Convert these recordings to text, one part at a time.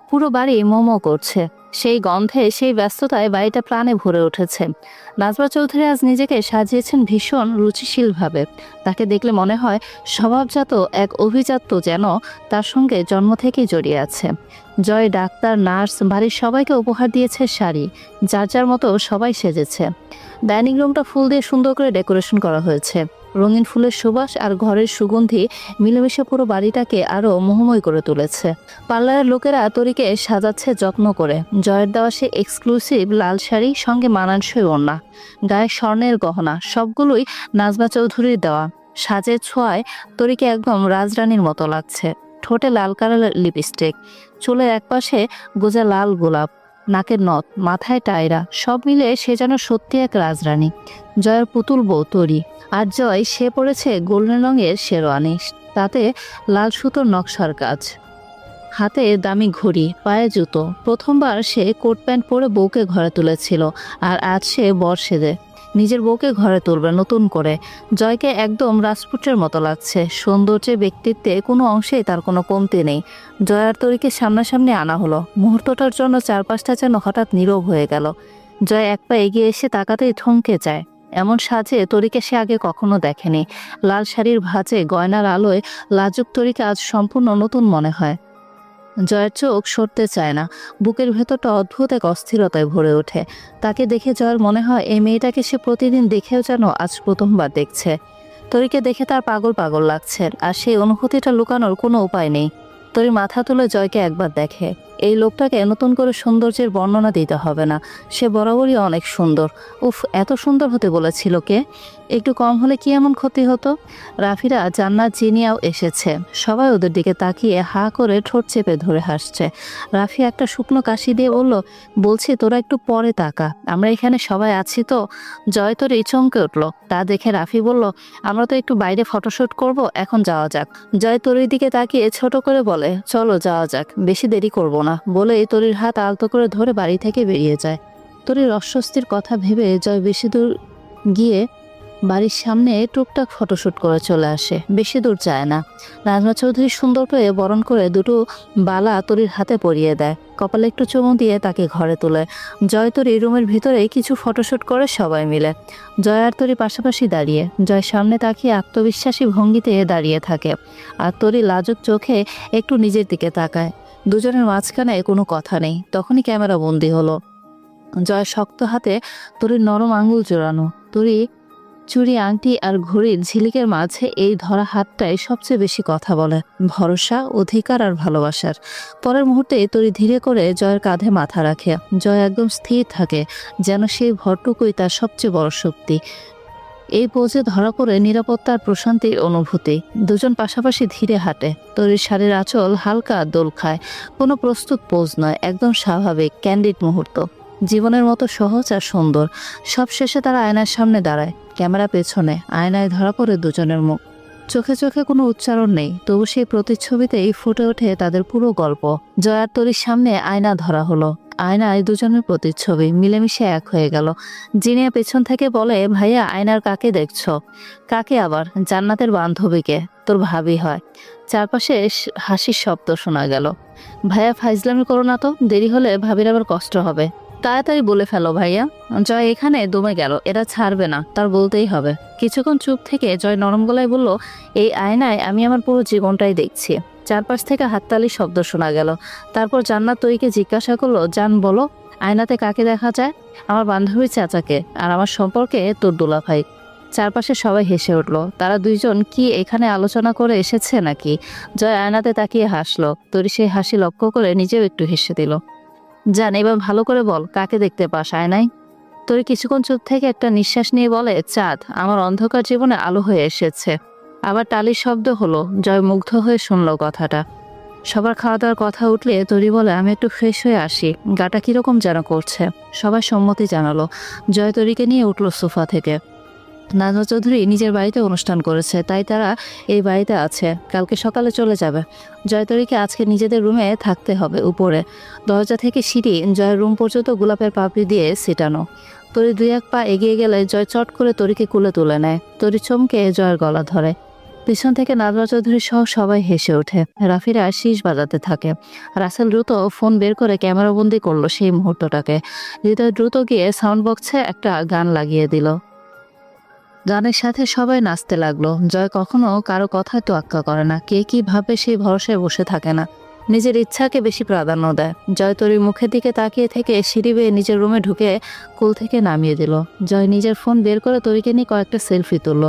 পুরো বাড়ি মোমো করছে। সেই গন্ধে, সেই ব্যস্ততায় বাড়িটা প্রাণে ভরে উঠেছে। নাজমা চৌধুরী আজ নিজেকে সাজিয়েছেন ভীষণ রুচিশীলভাবে। তাকে দেখলে মনে হয় স্বভাবজাত এক অভিজাত্য যেন তার সঙ্গে জন্ম থেকেই জড়িয়ে আছে। জয়, ডাক্তার, নার্স, বাড়ির সবাইকে উপহার দিয়েছে শাড়ি। যার যার মতো সবাই সেজেছে। ডাইনিং রুমটা ফুল দিয়ে সুন্দর করে ডেকোরেশন করা হয়েছে। রঙিন ফুলের সুবাস আর ঘরের সুগন্ধি মিলেমিশে পুরো বাড়িটাকে আরো মোহময় করে তুলেছে। পার্লারের লোকেরা তরিকে সাজাচ্ছে যত্ন করে। জয়ের দেওয়া সে এক্সক্লুসিভ লাল শাড়ি, সঙ্গে মানানসই ওড়না, গায়ে স্বর্ণের গহনা, সবগুলোই নাজমা চৌধুরীর দেওয়া। সাজের ছোঁয়ায় তরিকে একদম রাজরানীর মতো লাগছে। ঠোঁটে লাল কালারের লিপস্টিক, চুলের একপাশে গোজা লাল গোলাপ, নাকের নথ, মাথায় টায়রা, সব মিলে সে যেন সত্যি এক রাজরানী। জয়ের পুতুল বউ তরি। আর জয়, সে পড়েছে গোল্ডেন রঙের শেরওয়ানি, তাতে লাল সুতোর নকশার কাজ, হাতে দামি ঘড়ি, পায়ে জুতো। প্রথমবার সে কোট প্যান্ট পরে বউকে ঘরে তুলেছিল, আর আজ সে বর সেজে নিজের বউকে ঘরে তুলবে নতুন করে। জয়কে একদম রাজপুত্রের মতো লাগছে। সৌন্দর্যে, ব্যক্তিত্বে কোনো অংশেই তার কোনো কমতি নেই। জয় আর তরিকে সামনাসামনি আনা হলো। মুহূর্তটার জন্য চারপাশটা যেন হঠাৎ নীরব হয়ে গেল। জয় এক পা এগিয়ে এসে তাকাতেই থমকে যায়। এমন সাজে তরিকে সে আগে কখনো দেখেনি। লাল শাড়ির ভাঁজে, গয়নার আলোয় লাজুক তরিকে আজ সম্পূর্ণ নতুন মনে হয়। জয়ের চোখ সরতে চায় না। বুকের ভেতরটা অদ্ভুত এক অস্থিরতায় ভরে ওঠে। তাকে দেখে জয়ের মনে হয় এই মেয়েটাকে সে প্রতিদিন দেখেও যেন আজ প্রথমবার দেখছে। তরিকে দেখে তার পাগল পাগল লাগছে, আর সেই অনুভূতিটা লুকানোর কোনো উপায় নেই। তরি মাথা তুলে জয়কে একবার দেখে। এই লোকটাকে নতুন করে সৌন্দর্যের বর্ণনা দিতে হবে না, সে বরাবরই অনেক সুন্দর। উফ, এত সুন্দর হতে বলেছিল কে? একটু কম হলে কি এমন ক্ষতি হতো? রাফিরা, জান্নাত, জিনিয়াও এসেছে। সবাই ওদের দিকে তাকিয়ে হা করে ঠোঁট চেপে ধরে হাসছে। রাফি একটা শুকনো কাশি দিয়ে বলল, বলছি তোরা একটু পরে তাকা, আমরা এখানে সবাই আছি তো। জয় তোর চমকে উঠল। তা দেখে রাফি বলল, আমরা তো একটু বাইরে ফটোশ্যুট করব, এখন যাওয়া যাক। জয় তরির দিকে তাকিয়ে ছোট করে বলে, চলো যাওয়া যাক, বেশি দেরি করব না। বলেই তরির হাত আলতো করে ধরে বাড়ি থেকে বেরিয়ে যায়। তরির অস্বস্তির কথা ভেবে জয় বেশি দূর গিয়ে বাড়ির সামনে টুকটাক ফটোশ্যুট করে চলে আসে। বেশি দূর যায় না। নাজমা চৌধুরী সুন্দর করে বরণ করে দুটো বালা তরির হাতে পরিয়ে দেয়। কপালে একটু চুমু দিয়ে তাকে ঘরে তোলে। জয় তরি রুমের ভিতরে কিছু ফটোশ্যুট করে সবাই মিলে। জয় আর তরি পাশাপাশি দাঁড়িয়ে। জয় সামনে তাকিয়ে আত্মবিশ্বাসী ভঙ্গিতে দাঁড়িয়ে থাকে, আর তরি লাজুক চোখে একটু নিজের দিকে তাকায়। দুজনের মাঝখানে কোনো কথা নেই। তখনই ক্যামেরা বন্দি হলো। জয় শক্ত হাতে তরির নরম আঙুল জোড়ানো। তরি চুড়ি, আংটি আর ঘড়ির ঝিলিকের মাঝে এই ধরা হাতটাই সবচেয়ে বেশি কথা বলে, ভরসা, অধিকার আর ভালোবাসার। পরের মুহূর্তে তরি ধীরে করে জয়ের কাঁধে মাথা রাখে। জয় একদম স্থির থাকে, যেন সেই ভরটুকুই তার সবচেয়ে বড় শক্তি। এই পোজে ধরা পড়ে নিরাপত্তার প্রশান্তির অনুভূতি। দুজন পাশাপাশি ধীরে হাঁটে। তরির শাড়ির আঁচল হালকা দোল খায়। কোনো প্রস্তুত পোজ নয়, একদম স্বাভাবিক, ক্যান্ডিড মুহূর্ত। জীবনের মতো সহজ আর সুন্দর। সব শেষে তারা আয়নার সামনে দাঁড়ায়। ক্যামেরা পেছনে, আয়নায় ধরা পড়ে দুজনের মুখ। চোখে চোখে কোনো উচ্চারণ নেই, তবু সেই প্রতিচ্ছবিতেই ফুটে ওঠে তাদের পুরো গল্প। জয় আর তরির সামনে আয়না ধরা হলো। আয়নায় দুজনের প্রতিচ্ছবি মিলেমিশে এক হয়ে গেল। জিনিয়া পেছন থেকে বলে, ভাইয়া, আয়নার কাকে দেখছো? কাকে আবার? জান্নাতের বান্ধবীকে, তোর ভাবি হয়। চারপাশে হাসির শব্দ শোনা গেল। ভাইয়া, ফাইজলামি করো না তো, দেরি হলে ভাবির আবার কষ্ট হবে। তাড়াতাড়ি বলে ফেলো ভাইয়া। জয় এখানে দমে গেল, এরা ছাড়বে না, তার বলতেই হবে। কিছুক্ষণ চুপ থেকে জয় নরম গলায় বলল, এই আয়নায় আমি আমার পুরো জীবনটাই দেখছি। চারপাশ থেকে হাততালির শব্দ শোনা গেল। তারপর জান্নাত তরিকে জিজ্ঞাসা করলো, জান বলো, আয়নাতে কাকে দেখা যায়? আমার বান্ধবীর চাচাকে, আর আমার সম্পর্কে তোর দুলা ভাই। চারপাশে সবাই হেসে উঠল। তারা দুইজন কি এখানে আলোচনা করে এসেছে নাকি? জয় আয়নাতে তাকিয়ে হাসলো। তরি সেই হাসি লক্ষ্য করে নিজেও একটু হেসে দিল। জান, এবার ভালো করে বল, কাকে দেখতে পাস আয়নায়? তরি কিছুক্ষণ চুপ থেকে একটা নিঃশ্বাস নিয়ে বলে, চাঁদ। আমার অন্ধকার জীবনে আলো হয়ে এসেছে। আবার টালির শব্দ হলো। জয় মুগ্ধ হয়ে শুনলো কথাটা। সবার খাওয়া দাওয়ার কথা উঠলে তরি বলে, আমি একটু ফ্রেশ হয়ে আসি, গাটা কিরকম যেন করছে। সবাই সম্মতি জানালো। জয় তরিকে নিয়ে উঠলো সোফা থেকে। নাজমা চৌধুরী নিজের বাড়িতে অনুষ্ঠান করেছে, তাই তারা এই বাড়িতে আছে। কালকে সকালে চলে যাবে। জয়তরীকে আজকে নিজেদের রুমে থাকতে হবে। উপরে দরজা থেকে সিঁড়ি জয়ের রুম পর্যন্ত গোলাপের পাপড়ি দিয়ে ছিটানো। তরি দুই এক পা এগিয়ে গেলে জয় চট করে তরিকে কুলে তুলে নেয়। তরি চমকে জয়ের গলা ধরে। পিছন থেকে নাজমা চৌধুরী সহ সবাই হেসে ওঠে। রাফিরা শীষ বাজাতে থাকে। রাসেল দ্রুত ফোন বের করে ক্যামেরাবন্দি করলো সেই মুহূর্তটাকে। হৃদয় দ্রুত গিয়ে সাউন্ড বক্সে একটা গান লাগিয়ে দিল। গানের সাথে সবাই নাচতে লাগলো। জয় কখনো কারো কথায় তোয়াক্কা করে না, কে কি ভাবে সেই ভরসায় বসে থাকে না, নিজের ইচ্ছাকে বেশি প্রাধান্য দেয়। জয় তরির মুখের দিকে তাকিয়ে থেকে সিঁড়ি বেয়ে নিজের রুমে ঢুকে কোল থেকে নামিয়ে দিল। জয় নিজের ফোন বের করে তরিকে নিয়ে কয়েকটা সেলফি তুলল।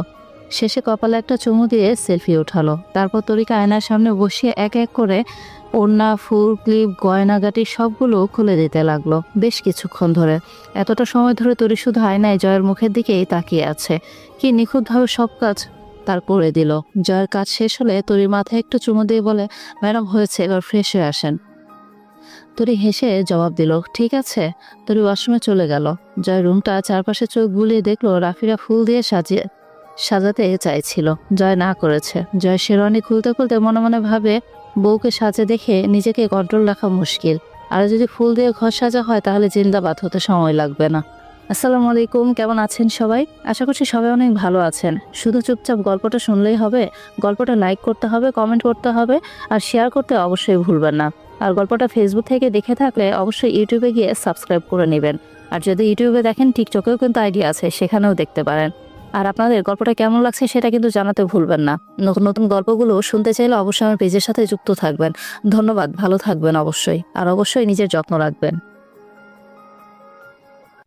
শেষে কপালে একটা চুমু দিয়ে সেলফি উঠালো। তারপর তরিকে আয়নার সামনে বসিয়ে এক এক করে ওড়না, ফুল, ক্লিপ, গয়নাগাটি সবগুলো খুলে দিতে লাগলো বেশ কিছুক্ষণ ধরে। এতটা সময় ধরে তরি শুধু আয়নায় জয়ের মুখের দিকেই তাকিয়ে আছে। কি নিখুঁতভাবে সব কাজ তার করে দিল। জয়ের কাজ শেষ হলে তরির মাথায় একটু চুমু দিয়ে বলে, ম্যাডাম হয়েছে, এবার ফ্রেশ হয়ে আসেন। তরি হেসে জবাব দিল, ঠিক আছে। তরি ওয়াশরুমে চলে গেল। জয় রুমটা চারপাশে চোখ বুলিয়ে দেখলো রাফিরা ফুল দিয়ে সাজাতে চাইছিল। জয় না করেছে। জয় শেরওয়ানি খুলতে খুলতে মনে মনে ভাবে, বউকে সাজে দেখে নিজেকে কন্ট্রোল রাখা মুশকিল। আর যদি ফুল দিয়ে ঘর সাজা হয় তাহলে জিন্দাবাদ হতে সময় লাগবে না। আসসালামু আলাইকুম, কেমন আছেন সবাই? আশা করছি সবাই অনেক ভালো আছেন। শুধু চুপচাপ গল্পটা শুনলেই হবে? গল্পটা লাইক করতে হবে, কমেন্ট করতে হবে, আর শেয়ার করতে অবশ্যই ভুলবেন না। আর গল্পটা ফেসবুক থেকে দেখে থাকলে অবশ্যই ইউটিউবে গিয়ে সাবস্ক্রাইব করে নেবেন। আর যদি ইউটিউবে দেখেন, টিকটকেও কিন্তু আইডি আছে, সেখানেও দেখতে পারেন। আর আপনাদের গল্পটা কেমন লাগছে সেটা কিন্তু জানাতে ভুলবেন না। নতুন নতুন গল্পগুলো শুনতে চাইলে অবশ্যই আমার পেজের সাথে যুক্ত থাকবেন। ধন্যবাদ, ভালো থাকবেন অবশ্যই, আর অবশ্যই নিজের যত্ন রাখবেন।